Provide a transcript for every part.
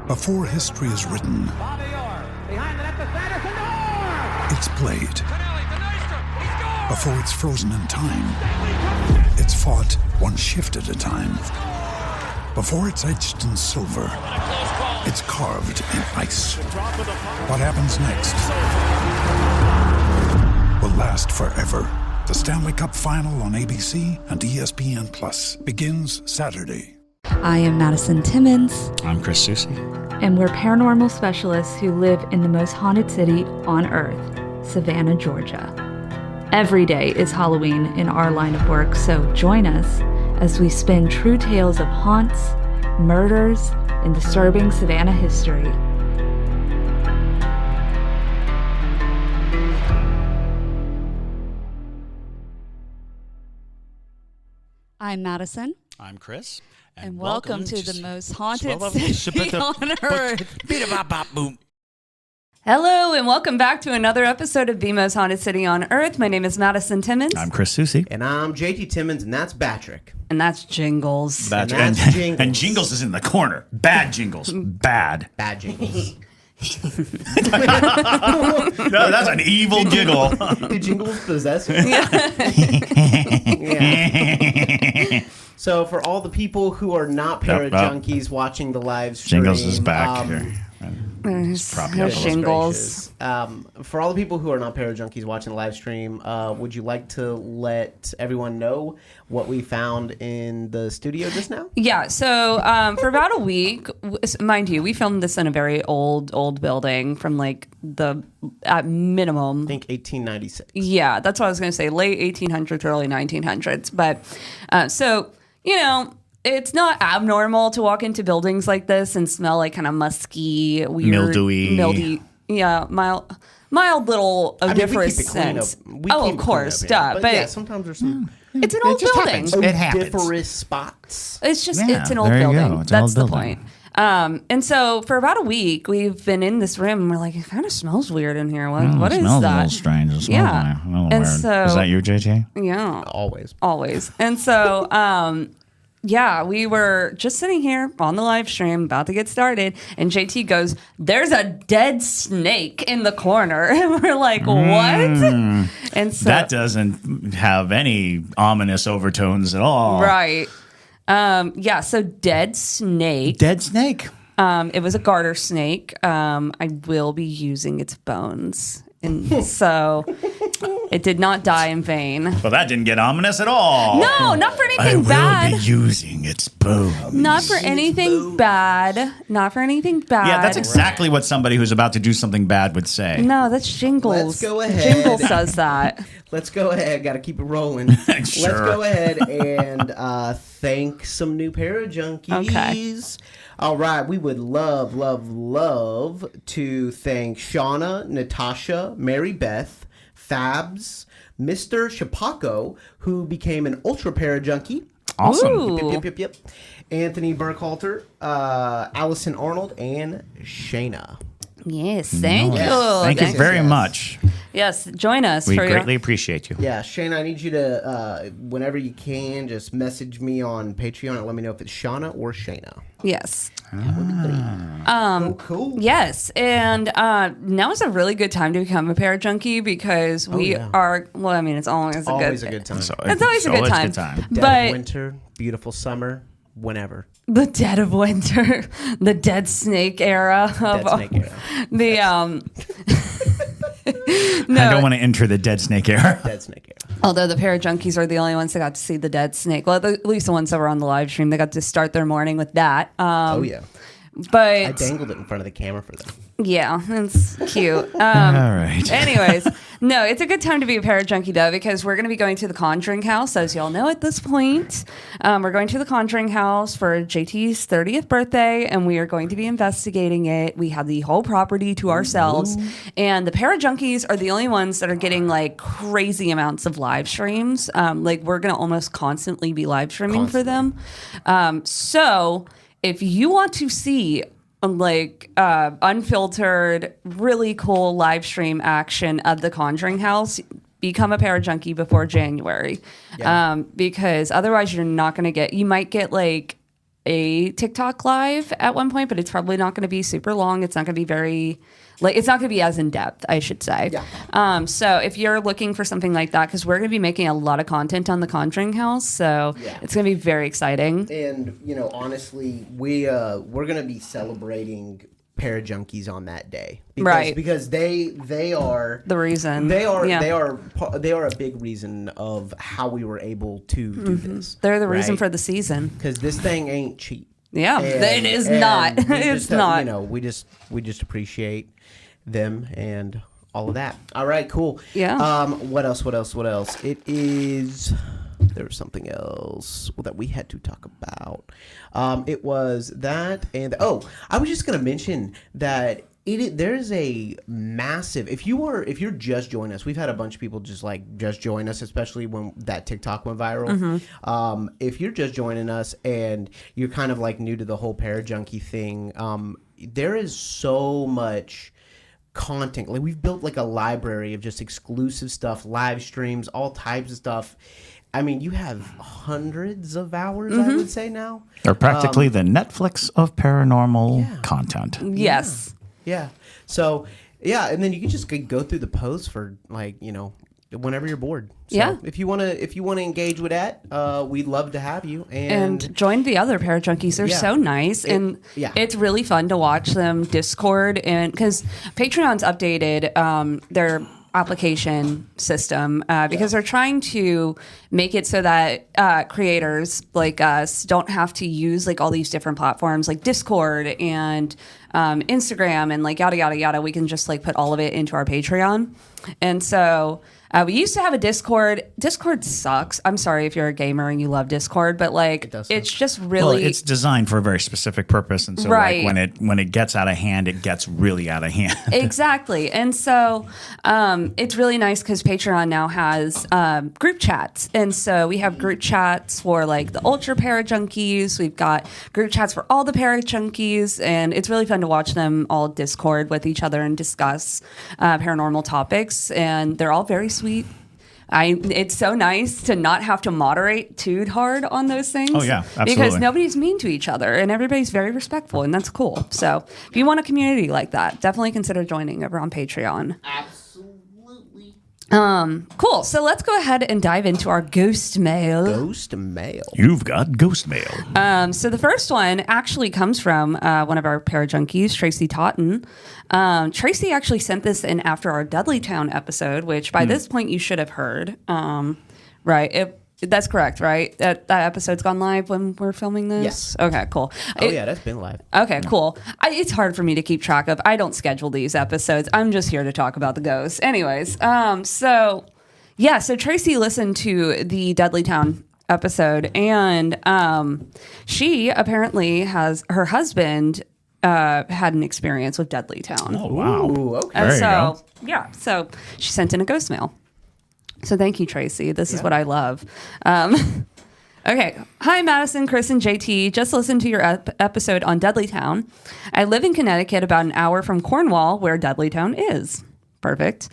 Before history is written, it's played. Before it's frozen in time, it's fought one shift at a time. Before it's etched in silver, it's carved in ice. What happens next will last forever. The Stanley Cup Final on ABC and ESPN Plus begins Saturday. I am Madison Timmons. I'm Chris Susi. And we're paranormal specialists who live in the most haunted city on Earth, Savannah, Georgia. Every day is Halloween in our line of work, so join us as we spin true tales of haunts, murders, and disturbing Savannah history. I'm Madison. I'm Chris. And welcome to the most haunted city on Earth. Hello, and welcome back to another episode of The Most Haunted City on Earth. My name is Madison Timmons. I'm Chris Susi. And I'm JT Timmons, and that's Batrick. And that's Jingles. And Jingles. And Jingles is in the corner. Bad Jingles. Bad. Bad Jingles. No, that's an evil giggle. Did Jingles possess you? Yeah. So for all the people who are not para-junkies watching the live stream. Jingles is back here. Shingles. For all the people who are not para-junkies watching the live stream, would you like to let everyone know what we found in the studio just now? Yeah, so for about a week, mind you, we filmed this in a very old building from like at minimum. I think 1896. Yeah, that's what I was going to say, late 1800s, early 1900s. But so, you know, it's not abnormal to walk into buildings like this and smell like kind of musky, weird, mildewy, yeah, mild little odoriferous scents. Of course, but yeah, sometimes there's some. It's an old building. It happens. Odoriferous spots. It's just it's an old building. That's the point. And so for about a week, we've been in this room and we're like, it kind of smells weird in here. What is that? It smells a little strange. It smells a little weird. So, is that you, JJ? Yeah. Always. And so, yeah, we were just sitting here on the live stream about to get started, and JT goes, "There's a dead snake in the corner." And we're like, "What?" And so that doesn't have any ominous overtones at all. Right. Yeah, so dead snake. Dead snake. It was a garter snake. I will be using its bones. And so it did not die in vain. Well, that didn't get ominous at all. No, not for anything bad. I will be using its bones. Not for anything bad. Not for anything bad. Yeah, that's exactly what somebody who's about to do something bad would say. No, that's Jingles. Let's go ahead. Jingles says that. Let's go ahead. Got to keep it rolling. Sure. Let's go ahead and thank some new para-junkies. Okay. All right. We would love to thank Shauna, Natasha, Mary Beth, Fabs, Mr. Chapaco, who became an ultra para-junkie. Awesome. Yep. Anthony Burkhalter, Allison Arnold, and Shayna. Yes, thank you. Thank you very much. Yes, join us. We greatly appreciate you. Yeah, Shayna, I need you to, whenever you can, just message me on Patreon and let me know if it's Shauna or Shayna. Yes. Cool. Yes, and now is a really good time to become a para-junkie because we are, well, I mean, it's always a good time. It's always a good time. Dead of winter, beautiful summer, whenever. The dead of winter, the dead snake era. No, I don't want to enter the dead snake era. Dead snake era. Although the para-junkies are the only ones that got to see the dead snake. Well, at least the ones that were on the live stream, they got to start their morning with that. But I dangled it in front of the camera for them. Yeah, it's cute. All right. Anyways, no, it's a good time to be a para-junkie, though, because we're going to be going to the Conjuring House, as y'all know at this point. We're going to the Conjuring House for JT's 30th birthday, and we are going to be investigating it. We have the whole property to ourselves, and the para-junkies are the only ones that are getting, like, crazy amounts of live streams. Like, we're going to almost constantly be live streaming for them. So if you want to see unfiltered, really cool live stream action of the Conjuring House, become a para-junkie before January. Because otherwise you're not going to get, you might get like a TikTok live at one point, but it's probably not going to be super long. It's not going to be it's not going to be as in depth, I should say. Yeah. So if you're looking for something like that, because we're going to be making a lot of content on the Conjuring House, so it's going to be very exciting. And honestly, we're gonna be celebrating Parajunkies on that day, because they are the reason. They are a big reason of how we were able to do this. They're the reason for the season, because this thing ain't cheap. Yeah, it is not. It's not. We just appreciate them and all of that. All right, cool. Yeah. What else? It is. There was something else that we had to talk about. It was that, and I was just gonna mention that there's a massive. If you're just joining us, we've had a bunch of people just join us, especially when that TikTok went viral. If you're just joining us and you're kind of new to the whole Parajunkie thing, there is so much content. We've built a library of just exclusive stuff, live streams, all types of stuff. I mean, you have hundreds of hours, I would say now. They're practically the Netflix of paranormal content. Yes. Yeah. So, and then you can just go through the posts for whenever you're bored. So if you want to engage with that, we'd love to have you and join the other Parajunkies. They're so nice, and it's really fun to watch them Discord, and because Patreon's updated their application system because they're trying to make it so that creators like us don't have to use all these different platforms like Discord and Instagram and yada yada yada. We can just put all of it into our Patreon. And so we used to have a Discord. Discord sucks. I'm sorry if you're a gamer and you love Discord, but it's just really... Well, it's designed for a very specific purpose, and so when it gets out of hand, it gets really out of hand. Exactly. And so it's really nice because Patreon now has group chats. And so we have group chats for the ultra Parajunkies. We've got group chats for all the Parajunkies, and it's really fun to watch them all Discord with each other and discuss paranormal topics. And they're all very sweet. It's so nice to not have to moderate too hard on those things. Oh, yeah, absolutely. Because nobody's mean to each other and everybody's very respectful, and that's cool. So if you want a community like that, definitely consider joining over on Patreon. Absolutely. Cool. So let's go ahead and dive into our ghost mail. Ghost mail. You've got ghost mail. So the first one actually comes from one of our Parajunkies, Tracy Totten. Tracy actually sent this in after our Dudleytown episode, which by this point you should have heard. Right. That's correct, right? That episode's gone live when we're filming this? Yes. Okay, cool. That's been live. Okay, cool. It's hard for me to keep track of. I don't schedule these episodes. I'm just here to talk about the ghosts. Anyways, so Tracy listened to the Dudleytown episode, and she apparently has her husband had an experience with Dudleytown. Oh, wow. Ooh, okay. There you go. So she sent in a ghost mail. So thank you, Tracy. This is what I love. Okay. Hi, Madison, Chris, and JT. Just listened to your episode on Dudleytown. I live in Connecticut, about an hour from Cornwall, where Dudleytown is. Perfect.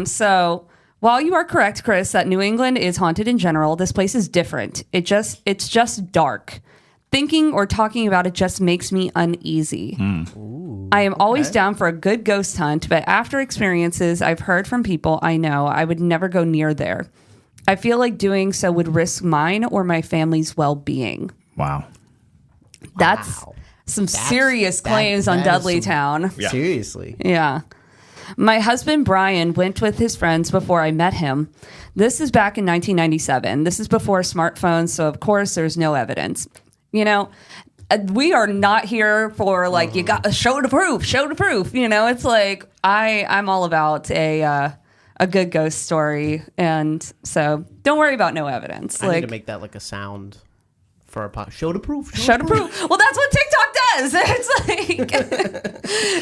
So while you are correct, Chris, that New England is haunted in general, this place is different. It's just dark. Thinking or talking about it just makes me uneasy. Ooh, I am always down for a good ghost hunt, but after experiences I've heard from people I know, I would never go near there. I feel like doing so would risk mine or my family's well-being. Wow. That's some serious claims on Dudleytown. Yeah. Seriously. Yeah. My husband, Brian, went with his friends before I met him. This is back in 1997. This is before smartphones, so of course there's no evidence. We are not here for you got a show to proof. It's I'm all about a good ghost story, and so don't worry about no evidence. I need to make that a sound for our podcast. Show to proof. Show to proof. Well, that's what TikTok does.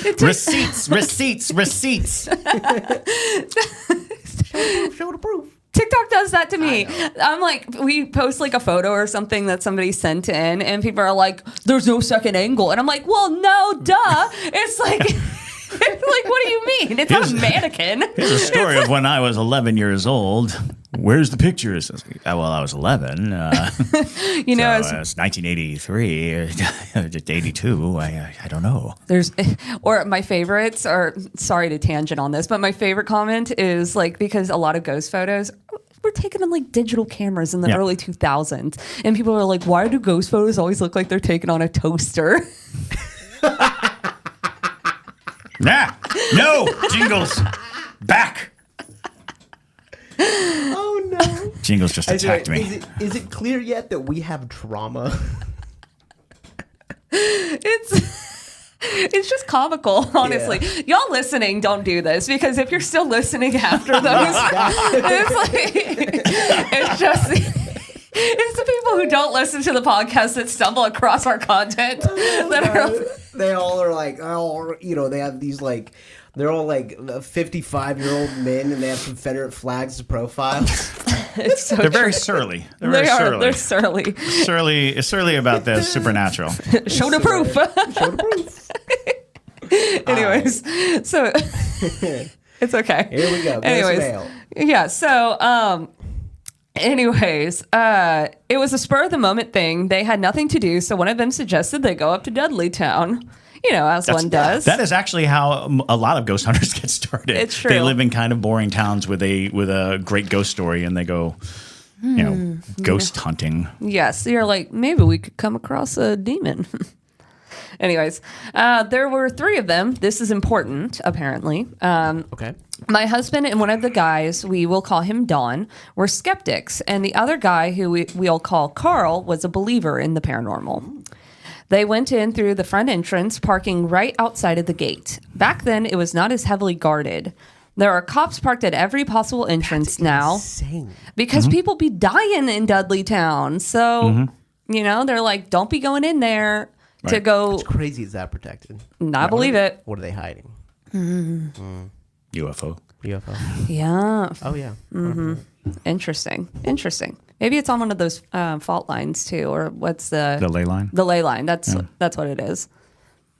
It's Receipts. Show to proof. TikTok does that to me. I'm we post a photo or something that somebody sent in, and people are like, there's no second angle. And I'm like, well, no, duh. It's what do you mean? It's not a mannequin. Here's a story of when I was 11 years old. Where's the pictures? I was like, well, I was 11. You know, it's 1983, 82. I don't know. Or my favorites are, sorry to tangent on this, but my favorite comment is like, because a lot of ghost photos were taken on like digital cameras in the early 2000s. And people are like, why do ghost photos always look like they're taken on a toaster? Nah, no, Jingles, back. Oh no! Jingles just attacked me. Is it clear yet that we have trauma? It's just comical, honestly. Yeah. Y'all listening, don't do this, because if you're still listening after those, it's just it's the people who don't listen to the podcast that stumble across our content. They all are like, they have these like, they're all like 55-year-old men, and they have Confederate flags as profiles. They're very surly. They're surly. Surly about the supernatural. Show the proof. Show the proof. Anyways, so it's okay. Here we go. Anyways, yeah. So, it was a spur of the moment thing. They had nothing to do, so one of them suggested they go up to Dudleytown. You know, as one does. That is actually how a lot of ghost hunters get started. It's true. They live in kind of boring towns with a great ghost story, and they go, ghost hunting. Yes, you're like, maybe we could come across a demon. Anyways, there were 3 of them. This is important, apparently. Okay. My husband and one of the guys, we will call him Don, were skeptics, and the other guy, who we'll call Carl, was a believer in the paranormal. They went in through the front entrance, parking right outside of the gate. Back then, it was not as heavily guarded. There are cops parked at every possible entrance now. Insane. Because people be dying in Dudleytown. So, they're like, don't be going in there to go. It's crazy. Is that protected? I believe it. What are they hiding? UFO. Yeah. Oh, yeah. Mm-hmm. Interesting. Maybe it's on one of those fault lines too, or what's the ley line? The ley line. That's what it is.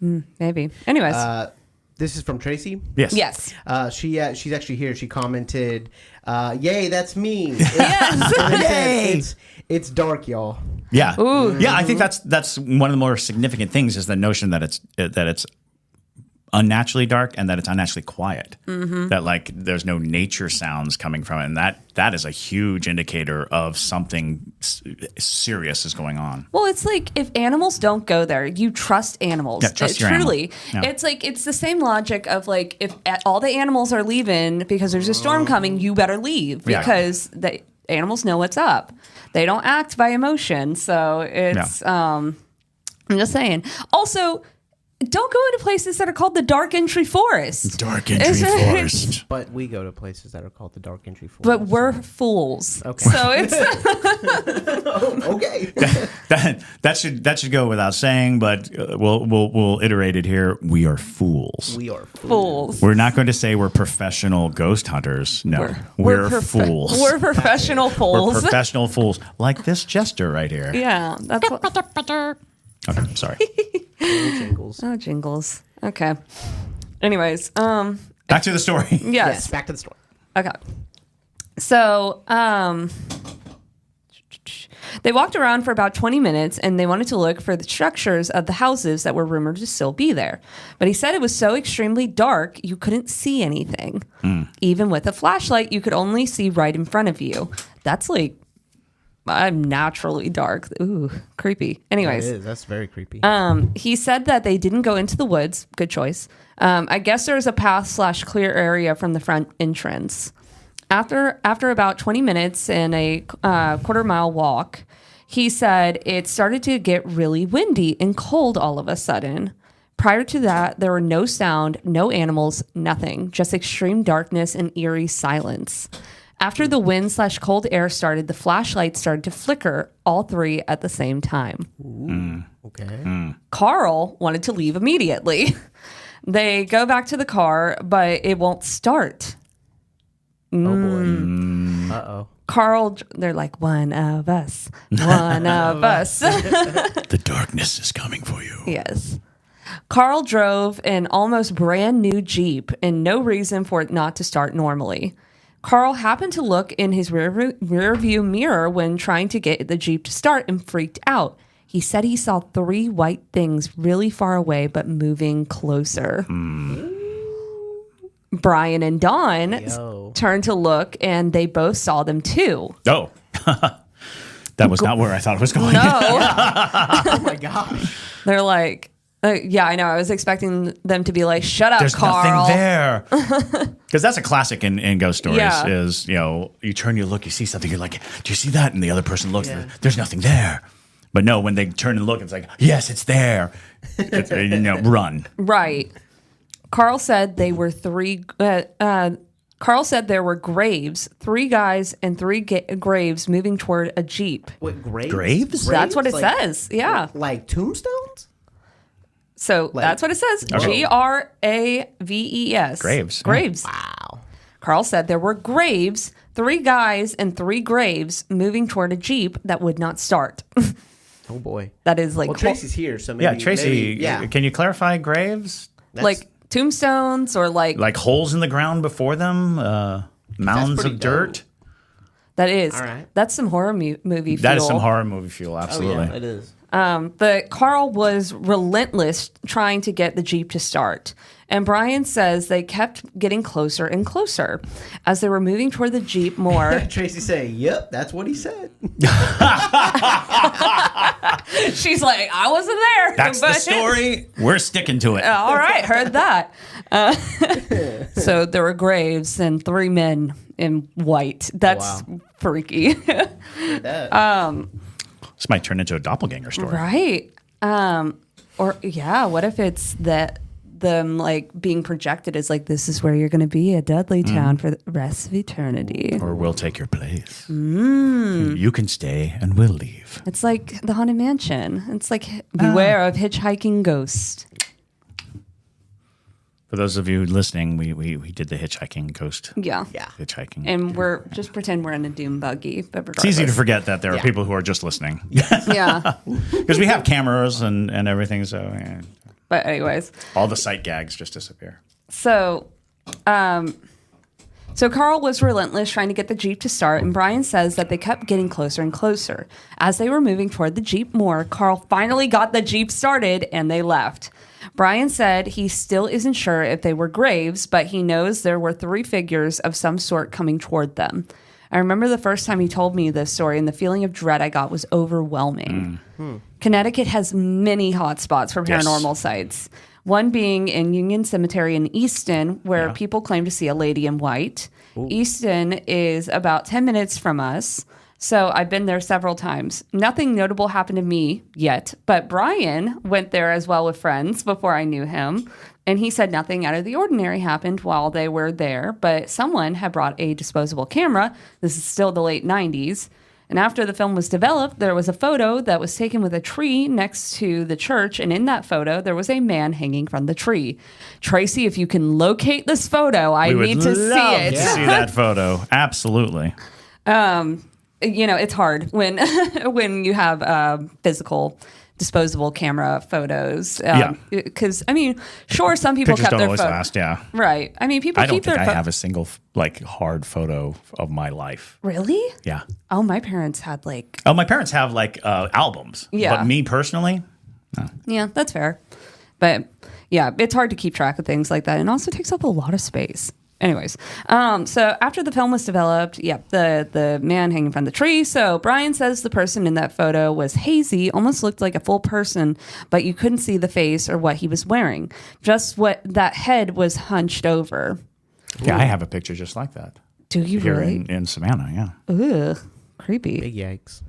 Maybe. Anyways, this is from Tracy. Yes. She's actually here. She commented, "Yay, that's me." Yes. Yay. It's dark, y'all. Yeah. Ooh. Yeah. I think that's one of the more significant things is the notion that it's unnaturally dark and that it's unnaturally quiet. That like there's no nature sounds coming from it, and that is a huge indicator of something serious is going on. Well, it's like if animals don't go there, you trust animals. Yeah, trust your animal. Truly. Yeah. It's like it's the same logic of like if all the animals are leaving because there's a storm coming, you better leave because the animals know what's up. They don't act by emotion, so it's. I'm just saying. Also, don't go into places that are called the Dark Entry Forest. Dark Entry Forest. But we go to places that are called the Dark Entry Forest. But we're fools. Okay. So it's okay. that should go without saying, but we'll iterate it here. We are fools. We are fools. We're not going to say we're professional ghost hunters. No, we're fools. We're professional fools. We're professional fools, like this jester right here. Yeah, that's what. Okay, sorry. Jingles. Oh, jingles. Okay. Anyways, Back to the story. yes. Back to the story. Okay. So, they walked around for about 20 minutes and they wanted to look for the structures of the houses that were rumored to still be there. But he said it was so extremely dark, you couldn't see anything. Even with a flashlight, you could only see right in front of you. That's like, I'm naturally dark. Ooh, creepy. Anyways. It is. That's very creepy. He said that they didn't go into the woods. Good choice. I guess there's a path/clear area from the front entrance. After about 20 minutes and a quarter-mile walk, he said it started to get really windy and cold all of a sudden. Prior to that, there were no sound, no animals, nothing. Just extreme darkness and eerie silence. After the wind/cold air started, the flashlight started to flicker, all 3 at the same time. Okay. Carl wanted to leave immediately. They go back to the car, but it won't start. Oh, boy. Uh-oh. Carl, they're like, one of us. One of us. The darkness is coming for you. Yes. Carl drove an almost brand new Jeep and no reason for it not to start normally. Carl happened to look in his rear view mirror when trying to get the Jeep to start and freaked out. He said he saw 3 white things really far away but moving closer. Brian and Dawn turned to look, and they both saw them too. Oh. That was not where I thought it was going. No. Oh my gosh. They're like, yeah, I know. I was expecting them to be like, shut up, There's Carl. nothing there. Because that's a classic in ghost stories Yeah. is, you turn, you look, you see something, you're like, do you see that? And the other person looks, there's nothing there. But no, when they turn and look, it's like, yes, it's there. Run. Right. Carl said they were Carl said there were graves, 3 guys and 3 graves moving toward a Jeep. What, graves? Graves? That's what it Like- says. Yeah. Like tombstones? So that's what it says. Okay. Graves. Graves. Graves. Wow. Carl said there were graves, 3 guys and 3 graves moving toward a Jeep that would not start. Oh boy. That is like Well, Tracy's here, so maybe. Yeah, Tracy, maybe, can you clarify graves? like tombstones or like holes in the ground before them? Mounds pretty of dirt? that is. All right. That's some horror movie fuel. That is some horror movie fuel, Oh, absolutely. yeah, it is. But Carl was relentless trying to get the Jeep to start. And Brian says they kept getting closer and closer. As they were moving toward the Jeep more, Tracy saying, yep, that's what he said. she's like, I wasn't there. That's the but- story. We're sticking to it. All right, heard that. So there were graves and 3 men in white. That's freaky. That. This might turn into a doppelganger story. Right. What if it's that them like being projected as like, this is where you're going to be, a Dudley town for the rest of eternity. Or we'll take your place. You can stay and we'll leave. It's like the Haunted Mansion. It's like beware of hitchhiking ghosts. For those of you listening, we did the hitchhiking ghost. Yeah. Hitchhiking. And we're just pretend we're in a doom buggy. But It's easy to regardless. forget that there are people who are just listening. Yeah. Because we have cameras and everything, so But anyways. all the sight gags just disappear. So Carl was relentless trying to get the Jeep to start, and Brian says that they kept getting closer and closer. As they were moving toward the Jeep more, Carl finally got the Jeep started, and they left. Brian said he still isn't sure if they were graves, but he knows there were 3 figures of some sort coming toward them. I remember the first time he told me this story, and the feeling of dread I got was overwhelming. Connecticut has many hot spots for paranormal sites. One being in Union Cemetery in Easton, where people claim to see a lady in white. Easton is about 10 minutes from us, so I've been there several times. Nothing notable happened to me yet, but Brian went there as well with friends before I knew him, and he said nothing out of the ordinary happened while they were there, but someone had brought a disposable camera. This is still the late 90s. And after the film was developed, there was a photo that was taken with a tree next to the church. And in that photo, there was a man hanging from the tree. Tracy, if you can locate this photo, I need to see it. To see that photo. Absolutely. It's hard when when you have physical disposable camera photos. Because, sure, some people Pictures kept don't their always photos. last, yeah. Right. People I don't keep think their I have a single hard photo of my life. Really? Yeah. Oh, my parents had like... Oh, my parents have albums. Yeah. But me personally, Yeah, that's fair. But yeah, it's hard to keep track of things like that, and also takes up a lot of space. Anyways, so after the film was developed, the man hanging from the tree. So Brian says the person in that photo was hazy, almost looked like a full person, but you couldn't see the face or what he was wearing. Just what that head was hunched over. yeah, I have a picture just like that. Do you Here really? in Savannah, yeah. Ugh, creepy. Big yikes.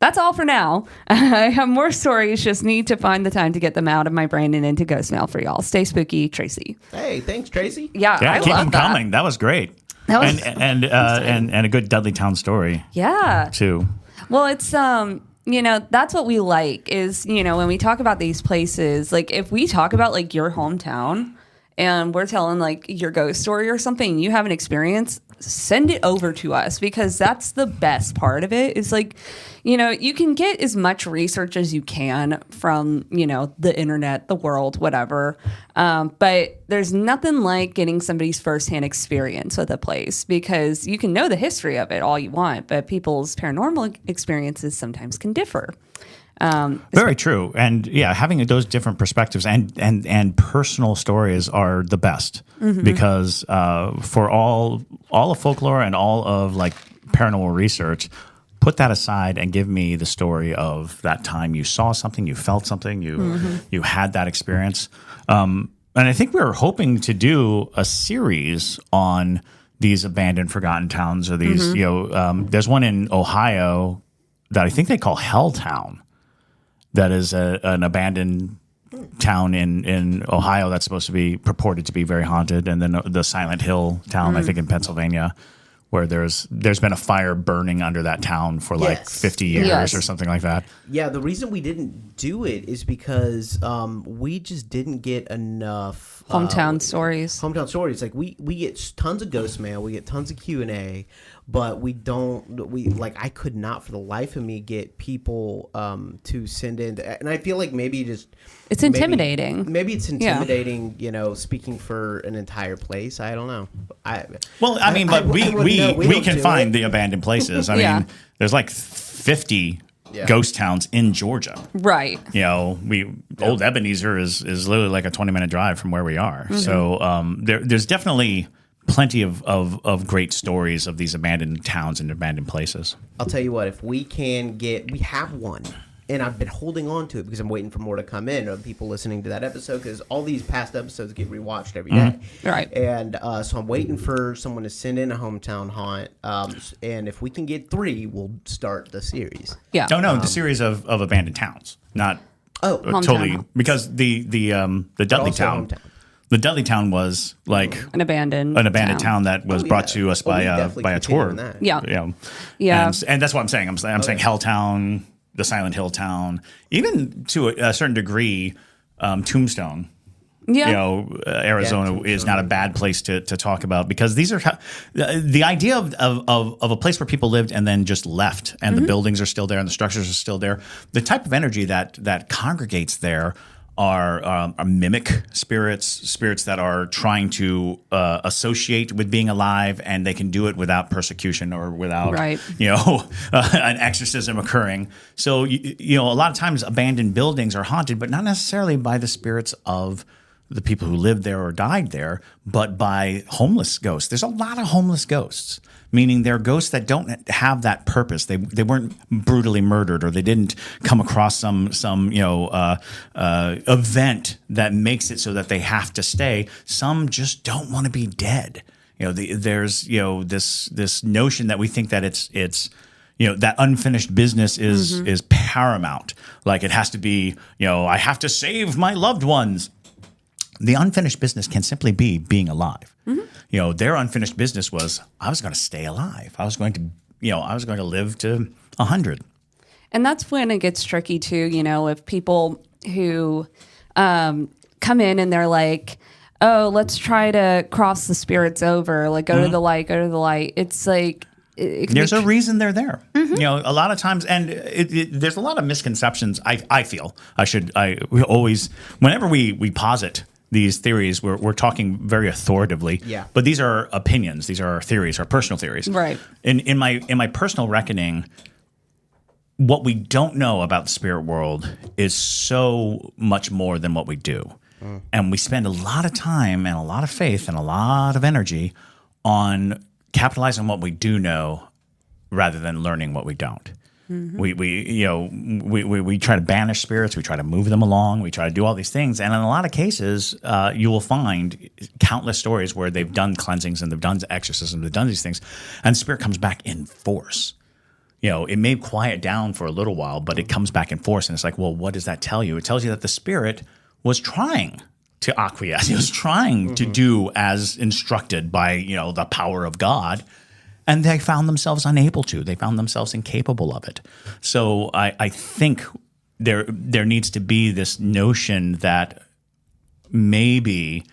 That's all for now. I have more stories, just need to find the time to get them out of my brain and into Ghostmail for y'all. Stay spooky, Tracy. Hey, thanks, Tracy. Yeah, Yeah, I keep love them that. coming. That was great. That was- and a good Dudley Town story Yeah. too. Well, it's that's what we like is, when we talk about these places, like if we talk about like your hometown and we're telling like your ghost story or something, you have an experience, send it over to us, because that's the best part of it. Is like, you can get as much research as you can from, the internet, the world, whatever. But there's nothing like getting somebody's firsthand experience with a place, because you can know the history of it all you want, but people's paranormal experiences sometimes can differ. Very true. And yeah, having those different perspectives and personal stories are the best, because for all of folklore and all of like paranormal research, put that aside and give me the story of that time you saw something, you felt something, you had that experience. And I think we were hoping to do a series on these abandoned, forgotten towns, or these, there's one in Ohio that I think they call Helltown. That is an abandoned town in Ohio that's supposed to be purported to be very haunted, and then the Silent Hill town, I think in Pennsylvania, where there's been a fire burning under that town for like 50 years or something like that. Yeah, the reason we didn't do it is because we just didn't get enough hometown stories. Hometown stories. Like we get tons of ghost mail, we get tons of Q&A, but I could not for the life of me get people to send in, and I feel like maybe it's intimidating. Maybe it's intimidating, speaking for an entire place. I don't know. We can find the abandoned places. I mean, there's like 50 ghost towns in Georgia. Right. Old Ebenezer is literally like a 20-minute drive from where we are. So there's definitely plenty of great stories of these abandoned towns and abandoned places. I'll tell you what, if we have one, and I've been holding on to it because I'm waiting for more to come in of people listening to that episode, because all these past episodes get rewatched every day. Right. And so I'm waiting for someone to send in a hometown haunt. And if we can get 3, we'll start the series. Yeah. The series of abandoned towns, not totally, because the Dudley town. Hometown. The Dudley town was like an abandoned town that was brought to us by a tour. Yeah. And that's what I'm saying. I'm saying Helltown, the Silent Hill town, even to a certain degree, Tombstone. Yeah. Arizona is not a bad place to talk about, because these are the idea of a place where people lived and then just left, and the buildings are still there and the structures are still there. The type of energy that congregates there are mimic spirits that are trying to associate with being alive, and they can do it without persecution or without an exorcism occurring. So a lot of times abandoned buildings are haunted, but not necessarily by the spirits of the people who lived there or died there, but by homeless ghosts. There's a lot of homeless ghosts, meaning they're ghosts that don't have that purpose. They weren't brutally murdered, or they didn't come across some event that makes it so that they have to stay. Some just don't want to be dead. There's this notion that we think that it's that unfinished business is paramount. Like it has to be, I have to save my loved ones. The unfinished business can simply be being alive. Their unfinished business was, I was going to stay alive. I was going to live to 100. And that's when it gets tricky too. If people who come in and they're like, oh, let's try to cross the spirits over, like go to the light, go to the light. It's like, there's a reason they're there. A lot of times, and there's a lot of misconceptions. I feel we always, whenever we posit these theories, we're talking very authoritatively. Yeah. But these are opinions. These are our theories, our personal theories. Right. In my personal reckoning, what we don't know about the spirit world is so much more than what we do. And we spend a lot of time and a lot of faith and a lot of energy on capitalizing on what we do know rather than learning what we don't. We try to banish spirits. We try to move them along. We try to do all these things. And in a lot of cases, you will find countless stories where they've done cleansings and they've done exorcisms, they've done these things, and the spirit comes back in force. It may quiet down for a little while, but it comes back in force. And it's like, well, what does that tell you? It tells you that the spirit was trying to acquiesce. He was trying to do as instructed by, the power of God. And they found themselves unable to. They found themselves incapable of it. So I think there needs to be this notion that maybe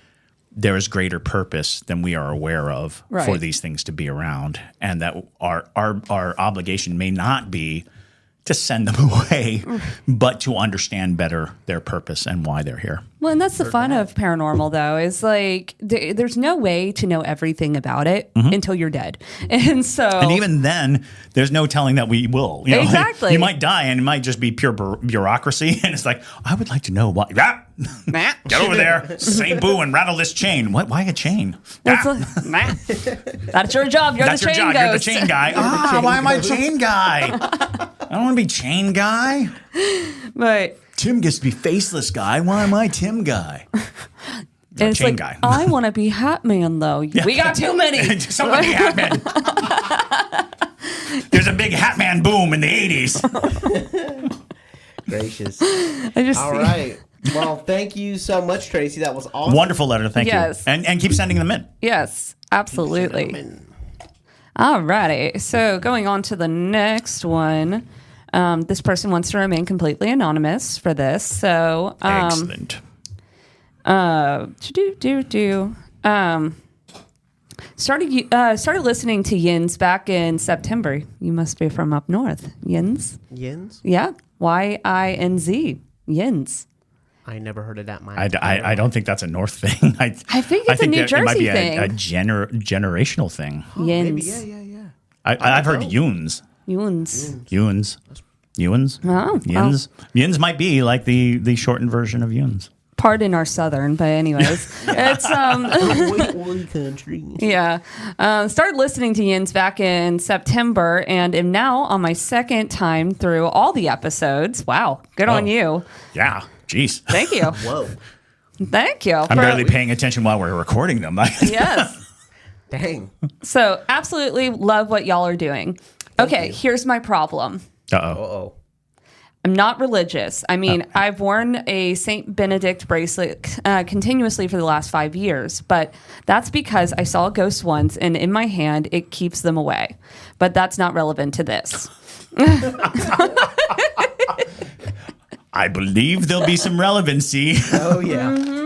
there is greater purpose than we are aware of Right. for these things to be around, and that our obligation may not be to send them away, but to understand better their purpose and why they're here. Well, and that's the fun of paranormal, though, is like there's no way to know everything about it until you're dead. And so. And even then, there's no telling that we will. You know, Exactly. You might die and it might just be pure bureaucracy. And it's like, I would like to know why. Get over there, say boo and rattle this chain. Why a chain? That's your job. You're That's the your chain job. ghost. You're the chain guy. Why am I chain guy? I don't want to be chain guy. But Tim gets to be faceless guy. Why am I Tim guy? and it's chain like, guy. I want to be Hat Man, though. We got too many. Somebody Hat Man. There's a big Hat Man boom in the 80s. Gracious. I just All right. Well, thank you so much, Tracy. That was awesome. Wonderful letter. Thank Yes. you. And keep sending them in. Yes, absolutely. All righty. So going on to the next one. This person wants to remain completely anonymous for this. So Excellent. started listening to Yins back in September. You must be from up north. Yins? Yins? Yeah. Yinz. Yins. I never heard of that. I don't think that's a North thing. I think it's a New it might be Jersey thing. a Generational generational thing. Yins. Maybe, yeah. I've heard Yuns. Yins. Yuns. Yuns. Oh, Yins. Yins might be like the shortened version of Yuns. Pardon our southern, but anyways, it's One country. yeah. Started listening to Yins back in September, and am now on my second time through all the episodes. Wow, good on you. Yeah. Jeez. Thank you. Whoa. Thank you. I'm barely paying attention while we're recording them. Yes. Dang. So absolutely love what y'all are doing. Okay, here's my problem. Uh-oh. Uh-oh. I'm not religious. I mean, I've worn a Saint Benedict bracelet continuously for the last 5 years, but that's because I saw a ghost once, and in my hand, it keeps them away. But that's not relevant to this. I believe there'll be some relevancy. Oh, yeah. Mm-hmm.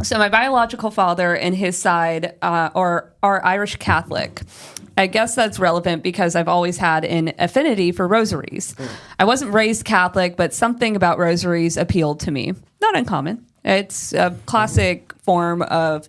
So my biological father and his side are Irish Catholic. I guess that's relevant because I've always had an affinity for rosaries. I wasn't raised Catholic, but something about rosaries appealed to me. Not uncommon. It's a classic form of,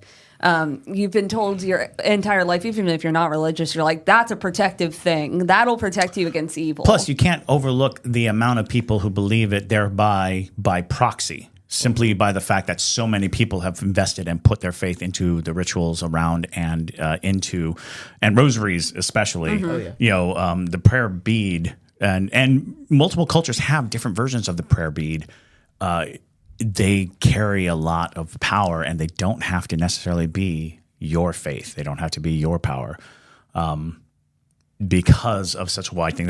you've been told your entire life, even if you're not religious, you're like, that's a protective thing. That'll protect you against evil. Plus, you can't overlook the amount of people who believe it thereby by proxy. Simply by the fact that so many people have invested and put their faith into the rituals around and and rosaries especially. Mm-hmm. Oh, yeah. You know, the prayer bead and multiple cultures have different versions of the prayer bead. They carry a lot of power, and they don't have to necessarily be your faith. They don't have to be your power. Because of such a wide thing.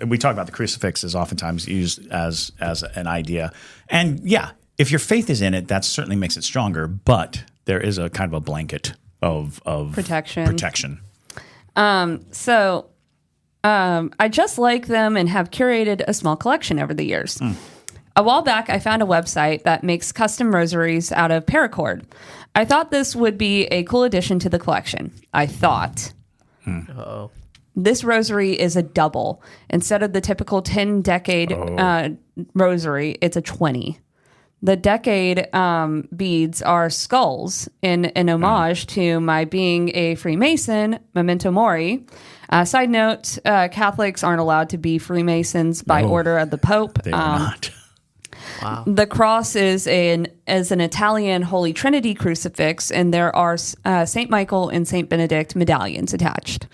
We talk about the crucifix is oftentimes used as an idea. And yeah, if your faith is in it, that certainly makes it stronger, but there is a kind of a blanket of protection. So I just like them and have curated a small collection over the years. A while back, I found a website that makes custom rosaries out of paracord. I thought this would be a cool addition to the collection. I thought. Uh-oh. This rosary is a double. Instead of the typical 10-decade rosary, it's a 20. The decade beads are skulls in an homage to my being a Freemason, memento mori. Side note, Catholics aren't allowed to be Freemasons by order of the Pope. They are not. Wow. The cross is an Italian Holy Trinity crucifix, and there are St. Michael and St. Benedict medallions attached.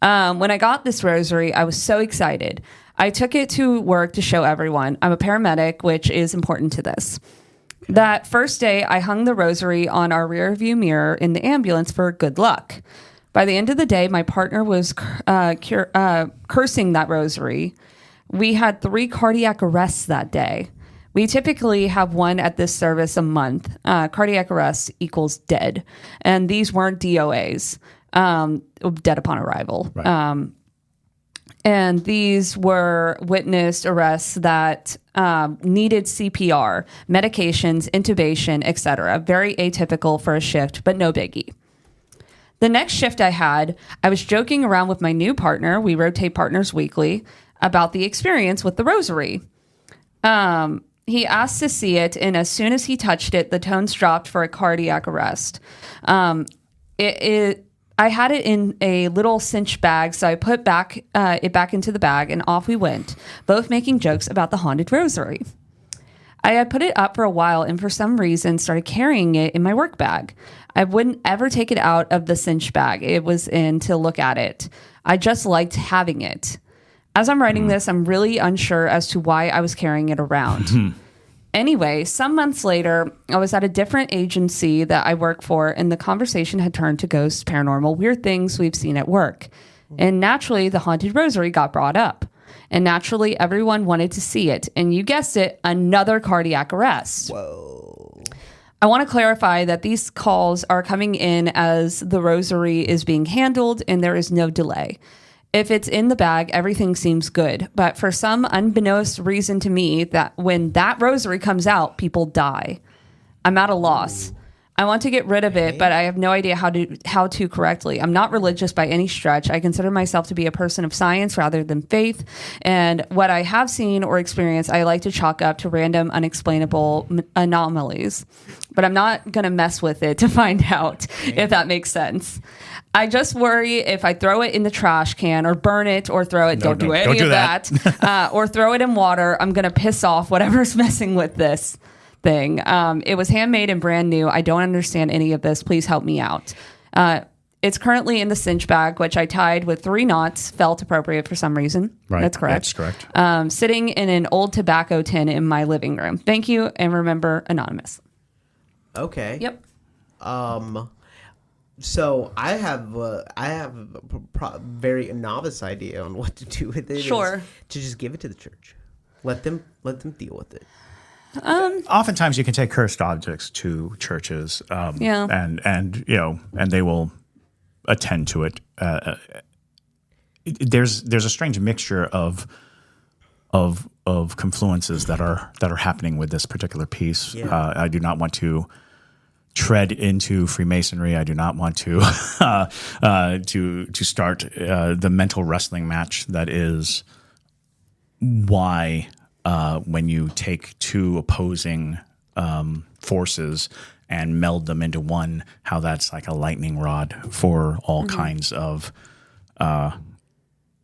When I got this rosary, I was so excited. I took it to work to show everyone. I'm a paramedic, which is important to this. That first day, I hung the rosary on our rear view mirror in the ambulance for good luck. By the end of the day, my partner was cursing that rosary. We had 3 cardiac arrests that day. We typically have one at this service a month. Cardiac arrest equals dead. And these weren't DOAs. Dead upon arrival. Right. And these were witnessed arrests that needed CPR, medications, intubation, etc. Very atypical for a shift, but no biggie. The next shift I had, I was joking around with my new partner. We rotate partners weekly about the experience with the rosary. He asked to see it, and as soon as he touched it, the tones dropped for a cardiac arrest. I had it in a little cinch bag, so I put it back into the bag, and off we went, both making jokes about the haunted rosary. I had put it up for a while, and for some reason started carrying it in my work bag. I wouldn't ever take it out of the cinch bag it was in to look at it. I just liked having it. As I'm writing this, I'm really unsure as to why I was carrying it around. Anyway, some months later, I was at a different agency that I work for, and the conversation had turned to ghosts, paranormal, weird things we've seen at work. And naturally, the haunted rosary got brought up. And naturally, everyone wanted to see it. And you guessed it, another cardiac arrest. Whoa. I want to clarify that these calls are coming in as the rosary is being handled, and there is no delay. If it's in the bag, everything seems good. But for some unbeknownst reason to me, that when that rosary comes out, people die. I'm at a loss. I want to get rid of it, but I have no idea how to correctly. I'm not religious by any stretch. I consider myself to be a person of science rather than faith. And what I have seen or experienced, I like to chalk up to random, unexplainable anomalies. But I'm not going to mess with it to find out if that makes sense. I just worry if I throw it in the trash can or burn it or throw it. Don't do any of that. Or throw it in water. I'm going to piss off whatever's messing with this thing. It was handmade and brand new. I don't understand any of this. Please help me out. It's currently in the cinch bag, which I tied with 3 knots. Felt appropriate for some reason. Right. That's correct. That's correct. Sitting in an old tobacco tin in my living room. Thank you. And remember, anonymous. Okay. Yep. So I have a very novice idea on what to do with it. Sure. Is to just give it to the church. Let them deal with it. Oftentimes, you can take cursed objects to churches, and they will attend to it. There's a strange mixture of confluences that are happening with this particular piece. Yeah. I do not want to tread into Freemasonry. I do not want to to start the mental wrestling match that is why when you take 2 opposing forces and meld them into one, how that's like a lightning rod for all kinds of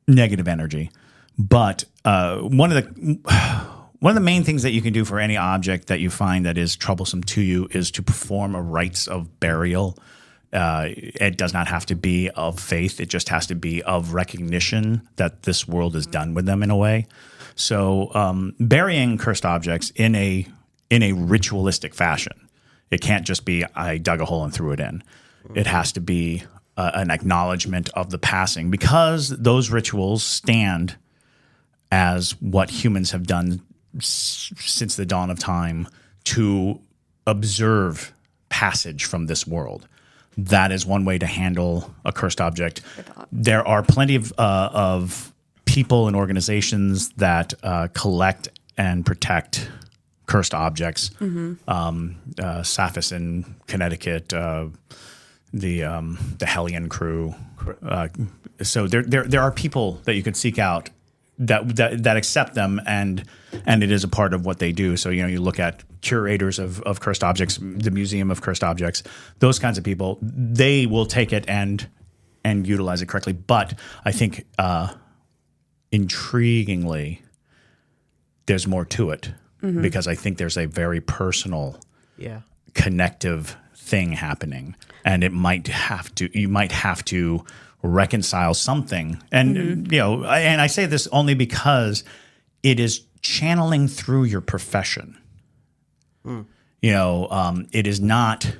negative energy. But one of the main things that you can do for any object that you find that is troublesome to you is to perform a rites of burial. It does not have to be of faith. It just has to be of recognition that this world is done with them in a way. So burying cursed objects in a ritualistic fashion. It can't just be I dug a hole and threw it in. It has to be an acknowledgement of the passing, because those rituals stand as what humans have done since the dawn of time to observe passage from this world. That is one way to handle a cursed object. There are plenty of people and organizations that collect and protect cursed objects. Sapphists in Connecticut, the Hellion crew. So there are people that you could seek out that accept them, and it is a part of what they do. So you look at curators of cursed objects, the Museum of Cursed Objects, those kinds of people. They will take it and utilize it correctly. But I think intriguingly, there's more to it, because I think there's a very personal, connective thing happening, and you might have to reconcile something. And and I say this only because it is channeling through your profession. It is not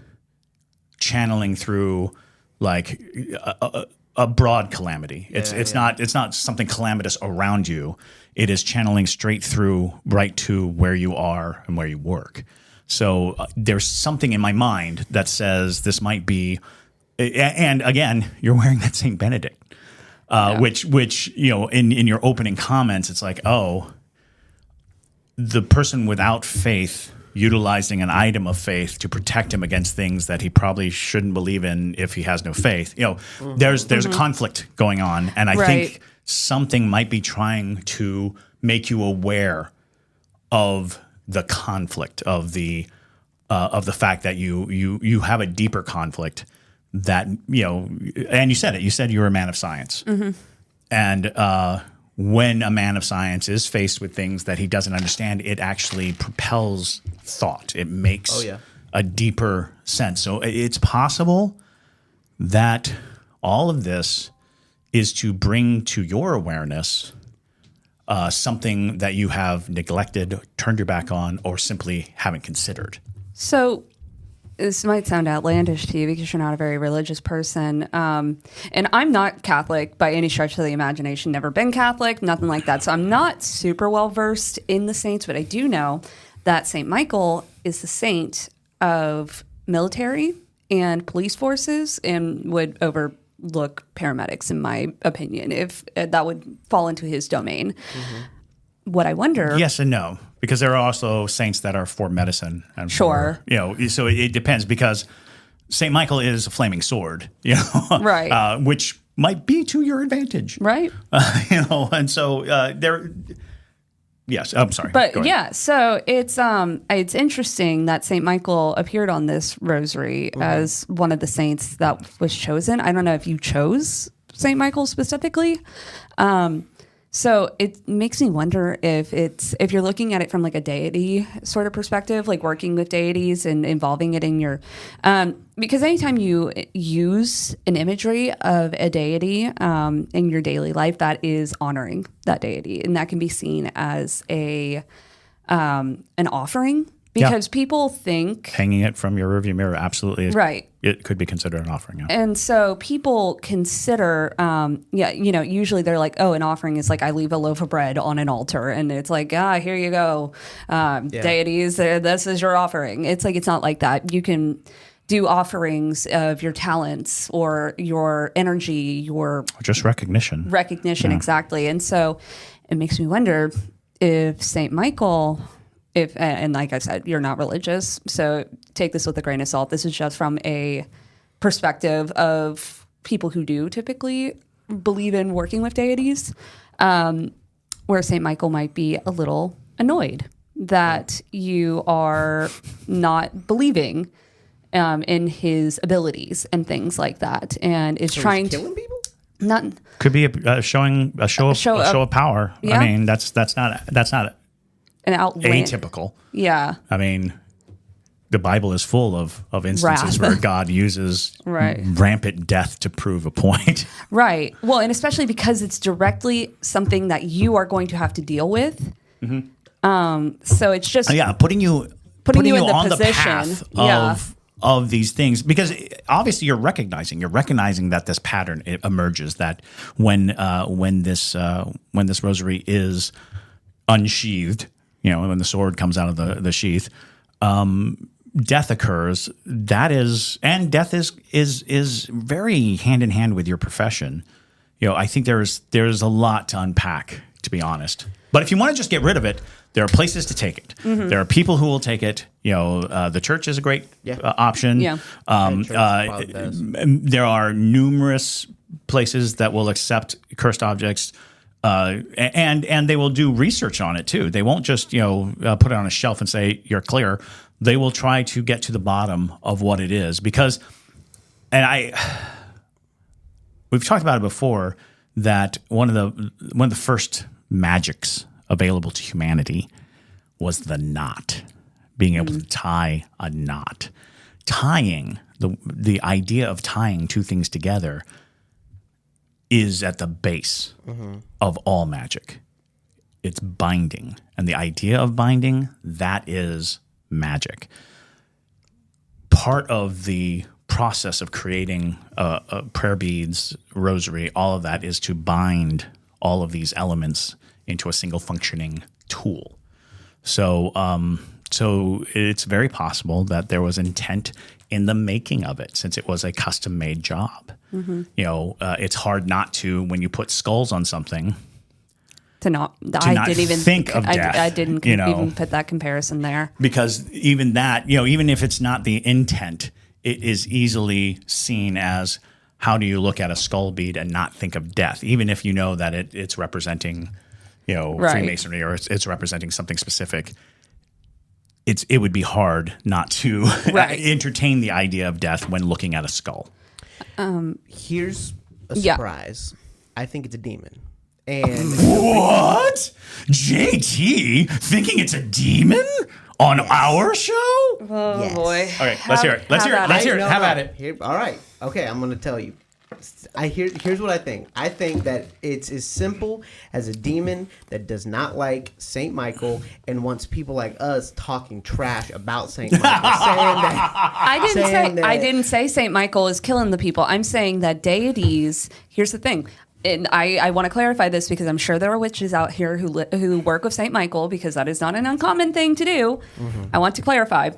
channeling through like a broad calamity. It's not something calamitous around you. It is channeling straight through, right to where you are and where you work. So there's something in my mind that says this might be, and again, you're wearing that St. Benedict. Which in your opening comments, it's like, oh, the person without faith utilizing an item of faith to protect him against things that he probably shouldn't believe in if he has no faith. There's a conflict going on, and I think something might be trying to make you aware of the conflict, of the fact that you have a deeper conflict that, and you said it. You said you were a man of science, and when a man of science is faced with things that he doesn't understand, it actually propels thought. It makes a deeper sense. So it's possible that all of this is to bring to your awareness something that you have neglected, turned your back on, or simply haven't considered. So this might sound outlandish to you because you're not a very religious person. And I'm not Catholic by any stretch of the imagination, never been Catholic, nothing like that. So I'm not super well versed in the saints, but I do know that St. Michael is the saint of military and police forces and would overlook paramedics, in my opinion, if that would fall into his domain. What I wonder... Yes and no, because there are also saints that are for medicine. And sure. So it depends, because St. Michael is a flaming sword, right. Which might be to your advantage. Right. And so there... Yes, I'm sorry. But yeah, so it's interesting that St. Michael appeared on this rosary as one of the saints that was chosen. I don't know if you chose St. Michael specifically. So it makes me wonder if you're looking at it from like a deity sort of perspective, like working with deities and involving it in your, because anytime you use an imagery of a deity in your daily life, that is honoring that deity, and that can be seen as an offering. Because people think... Hanging it from your rearview mirror absolutely is... Right. It could be considered an offering. Yeah. And so people consider, usually they're like, oh, an offering is like I leave a loaf of bread on an altar. And it's like, here you go. Deities, this is your offering. It's like, it's not like that. You can do offerings of your talents or your energy, your... Just recognition. Recognition, exactly. And so it makes me wonder if St. Michael... and like I said, you're not religious, so take this with a grain of salt. This is just from a perspective of people who do typically believe in working with deities, where St. Michael might be a little annoyed that you are not believing in his abilities and things like that, and is trying to killing people. Not could be a show of power. Yeah. I mean, that's not an atypical. Yeah. I mean, the Bible is full of instances where God uses rampant death to prove a point. Right. Well, and especially because it's directly something that you are going to have to deal with. So it's just putting you in the on position. the path of these things, because obviously you're recognizing that this pattern emerges, that when this rosary is unsheathed, when the sword comes out of the sheath, death occurs. Death is very hand in hand with your profession. I think there's a lot to unpack, to be honest. But if you want to just get rid of it, there are places to take it. There are people who will take it. The church is a great option. Yeah. There are numerous places that will accept cursed objects. And they will do research on it too. They won't just put it on a shelf and say you're clear. They will try to get to the bottom of what it is, because, we've talked about it before, that one of the first magics available to humanity was the knot, being able to tie a knot, tying the idea of tying two things together is at the base of all magic. It's binding. And the idea of binding, that is magic. Part of the process of creating prayer beads, rosary, all of that is to bind all of these elements into a single functioning tool. So So it's very possible that there was intent in the making of it, since it was a custom-made job. It's hard not to, when you put skulls on something, I didn't even think of death. I didn't even put that comparison there. Because even that, even if it's not the intent, it is easily seen as, how do you look at a skull bead and not think of death, even if you know that it's representing, Freemasonry, or it's representing something specific. It would be hard not to entertain the idea of death when looking at a skull. Here's a surprise. I think it's a demon. And what? JT thinking it's a demon on our show? Oh boy! All right, let's hear it. Let's hear it. Have at it. All right. Okay, I'm going to tell you. Here's what I think. I think that it's as simple as a demon that does not like Saint Michael and wants people like us talking trash about Saint Michael. I didn't say Saint Michael is killing the people. I'm saying that deities. Here's the thing. And I want to clarify this because I'm sure there are witches out here who work with Saint Michael, because that is not an uncommon thing to do. I want to clarify.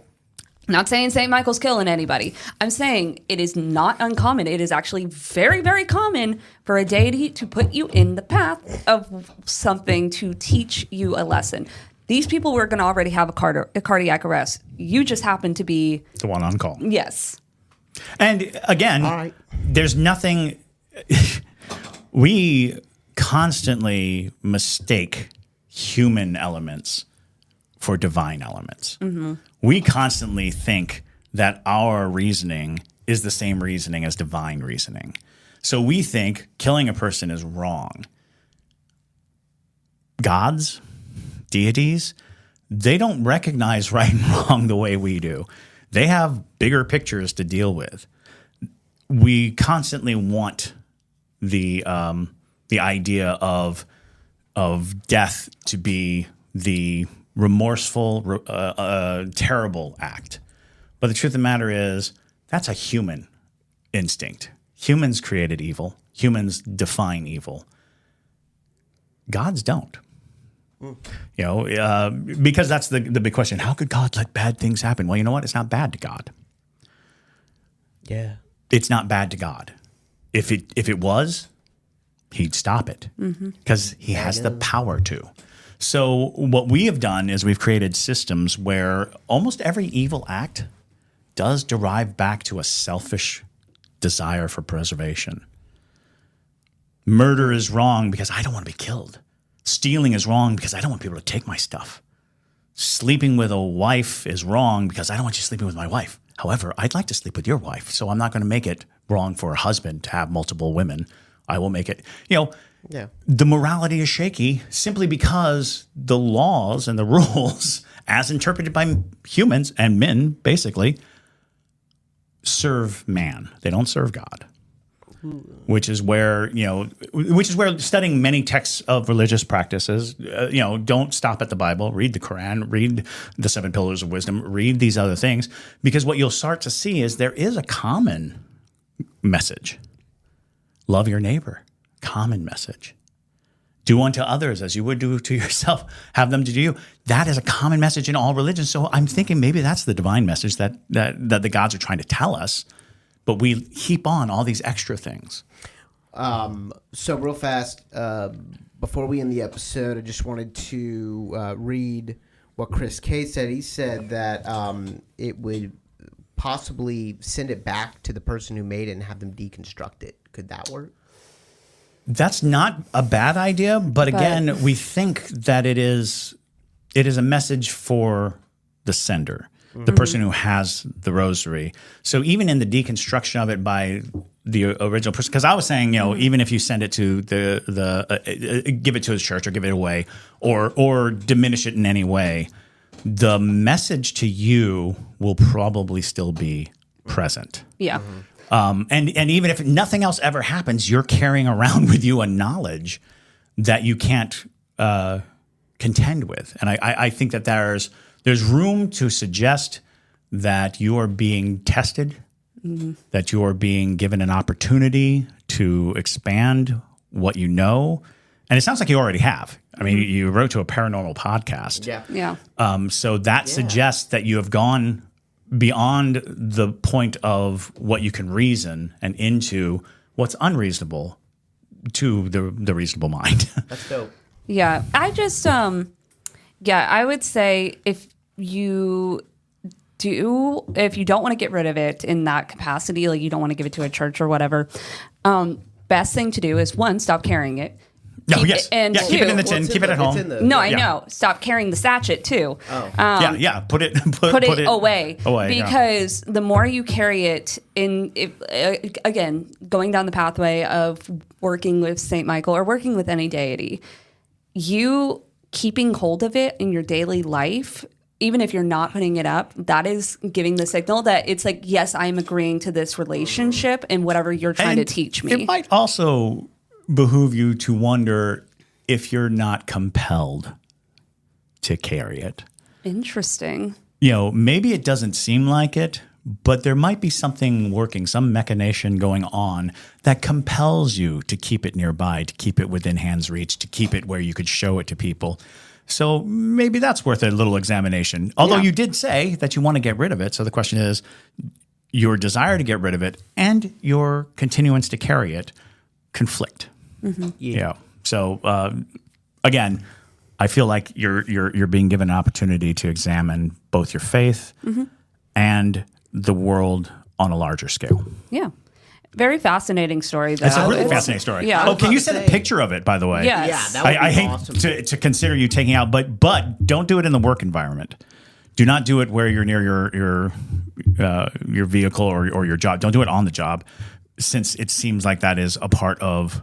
I'm not saying St. Michael's killing anybody. I'm saying it is not uncommon. It is actually very, very common for a deity to put you in the path of something to teach you a lesson. These people were going to already have a cardiac arrest. You just happen to be the one on call. Yes. And again, there's nothing... We constantly mistake human elements for divine elements. We constantly think that our reasoning is the same reasoning as divine reasoning. So we think killing a person is wrong. Gods, deities, they don't recognize right and wrong the way we do. They have bigger pictures to deal with. We constantly want the idea of death to be the remorseful, terrible act. But the truth of the matter is, that's a human instinct. Humans created evil. Humans define evil. Gods don't. Because that's the big question. How could God let bad things happen? Well, you know what? It's not bad to God. Yeah. It's not bad to God. If it was, he'd stop it because he has the power to. So what we have done is we've created systems where almost every evil act does derive back to a selfish desire for preservation. Murder is wrong because I don't want to be killed. Stealing is wrong because I don't want people to take my stuff. Sleeping with a wife is wrong because I don't want you sleeping with my wife. However, I'd like to sleep with your wife, so I'm not going to make it wrong for a husband to have multiple women. I will make it, the morality is shaky simply because the laws and the rules, as interpreted by humans and men, basically, serve man. They don't serve God. Which is where, studying many texts of religious practices, don't stop at the Bible, read the Quran, read the 7 Pillars of Wisdom, read these other things, because what you'll start to see is there is a common message. Love your neighbor, common message. Do unto others as you would do to yourself, have them to do you. That is a common message in all religions. So I'm thinking maybe that's the divine message that the gods are trying to tell us. But we heap on all these extra things. So real fast, before we end the episode, I just wanted to read what Chris K said. He said that it would possibly send it back to the person who made it and have them deconstruct it. Could that work? That's not a bad idea, but again, we think that it is a message for the sender. The person who has the rosary. So even in the deconstruction of it by the original person, because I was saying, even if you send it to give it to his church or give it away or diminish it in any way, the message to you will probably still be present. Yeah. And even if nothing else ever happens, you're carrying around with you a knowledge that you can't contend with. And I think that there's room to suggest that you are being tested, that you are being given an opportunity to expand what you know, And it sounds like you already have. I mean, you wrote to a paranormal podcast. Yeah. So that suggests that you have gone beyond the point of what you can reason and into what's unreasonable to the reasonable mind. That's dope. Yeah. I just, I would say if you don't want to get rid of it in that capacity, like you don't want to give it to a church or whatever, best thing to do is one, stop carrying it. No, Keep yes. it, and keep it in the two, tin, keep it at home. I know. Stop carrying the sachet too. Put it away. Away. Because the more you carry it again, going down the pathway of working with St. Michael or working with any deity, you keeping hold of it in your daily life, even if you're not putting it up, that is giving the signal that it's like, yes, I'm agreeing to this relationship and whatever you're trying to teach me. It might also behoove you to wonder if you're not compelled to carry it. Interesting. Maybe it doesn't seem like it, but there might be something working, some machination going on that compels you to keep it nearby, to keep it within hand's reach, to keep it where you could show it to people. So maybe that's worth a little examination. Although you did say that you want to get rid of it. So the question is, your desire to get rid of it and your continuance to carry it conflict. Mm-hmm. Yeah. So again, I feel like you're being given an opportunity to examine both your faith and the world on a larger scale. Yeah. Very fascinating story, though. It's a really fascinating story. Yeah. Oh, can you send a picture of it, by the way? Yes. Yeah, that would I be hate awesome. to consider you taking out, but don't do it in the work environment. Do not do it where you're near your vehicle or your job. Don't do it on the job, since it seems like that is a part of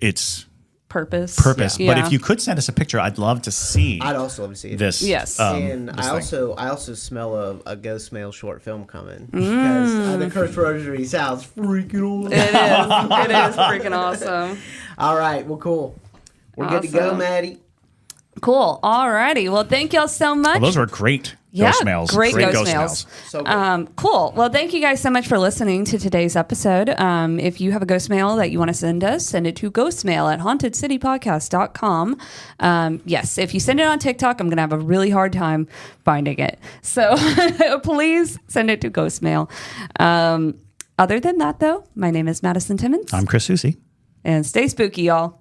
its purpose. Yeah. But if you could send us a picture, I'd love to see. I'd also love to see it. This. Yes. And this I thing. also smell a Ghostmail short film coming because the Cursed Rosary sounds freaking awesome. It is freaking awesome. All right, well, cool. We're good to go, Awesome. Maddie. Cool. Alrighty. Well, thank y'all so much. Well, those were great Yeah, ghost mails. great ghost ghost mails. So good. Cool. Well, thank you guys so much for listening to today's episode. If you have a ghost mail that you want to send us, send it to ghostmail@hauntedcitypodcast.com. Yes, if you send it on TikTok, I'm going to have a really hard time finding it. So please send it to ghostmail. Other than that, though, my name is Madison Timmons. I'm Chris Susie. And stay spooky, y'all.